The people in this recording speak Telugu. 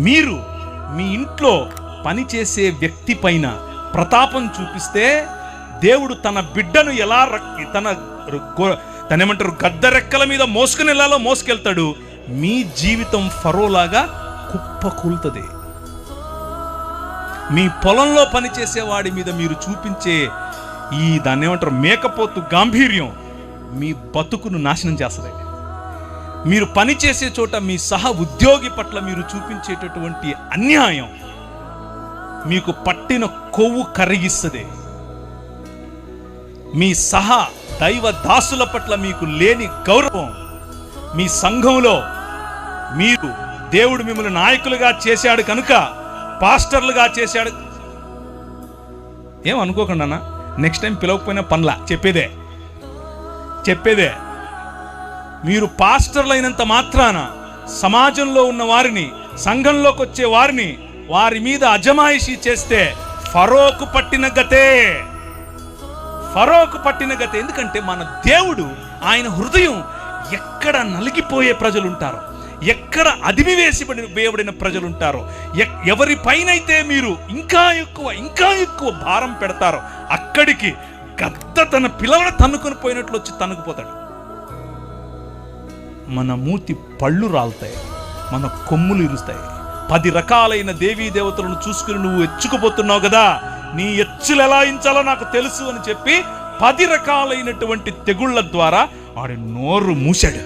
మీరు మీ ఇంట్లో పనిచేసే వ్యక్తి పైన ప్రతాపం చూపిస్తే దేవుడు తన బిడ్డను ఎలా తనేమంటారు గద్దరెక్కల మీద మోసుకుని వెళ్ళాలో మోసుకెళ్తాడు. మీ జీవితం ఫరోలాగా కుప్పకూలుతుంది. మీ పొలంలో పనిచేసే వాడి మీద మీరు చూపించే ఈ దాన్ని ఏమంటారు మేకపోతు గాంభీర్యం మీ బతుకును నాశనం చేస్తుంది. మీరు పనిచేసే చోట మీ సహ ఉద్యోగి పట్ల మీరు చూపించేటటువంటి అన్యాయం మీకు పట్టిన కొవ్వు కరిగిస్తుంది. మీ సహ దైవ దాసుల పట్ల మీకు లేని గౌరవం, మీ సంఘంలో మీరు దేవుడు మిమ్మల్ని నాయకులుగా చేశాడు కనుక పాస్టర్లుగా చేశాడు ఏమనుకోకుండా అన్న, నెక్స్ట్ టైం పిలవకపోయినా పనులా చెప్పేదే మీరు పాస్టర్లు అయినంత మాత్రాన సమాజంలో ఉన్న వారిని, సంఘంలోకి వచ్చే వారిని వారి మీద అజమాయిషీ చేస్తే ఫరోకు పట్టిన గతే. ఎందుకంటే మన దేవుడు, ఆయన హృదయం ఎక్కడ నలిగిపోయే ప్రజలుంటారో, ఎక్కడ అదిమివేయబడిన ప్రజలుంటారో, ఎవరి పైనైతే మీరు ఇంకా ఎక్కువ భారం పెడతారో అక్కడికి గద్ద తన పిల్లలను తన్నుకొని పోయినట్లు వచ్చి తన్నుకుపోతాడు. మన మూతి పళ్ళు రాలుతాయి, మన కొమ్ములు ఇరుస్తాయి. 10 రకాలైన దేవీ దేవతలను చూసుకుని నువ్వు ఎచ్చుకుపోతున్నావు కదా, నీ ఎచ్చులు ఎలా ఇంచాలో నాకు తెలుసు అని చెప్పి 10 రకాలైనటువంటి తెగుళ్ల ద్వారా ఆడి నోరు మూసాడు.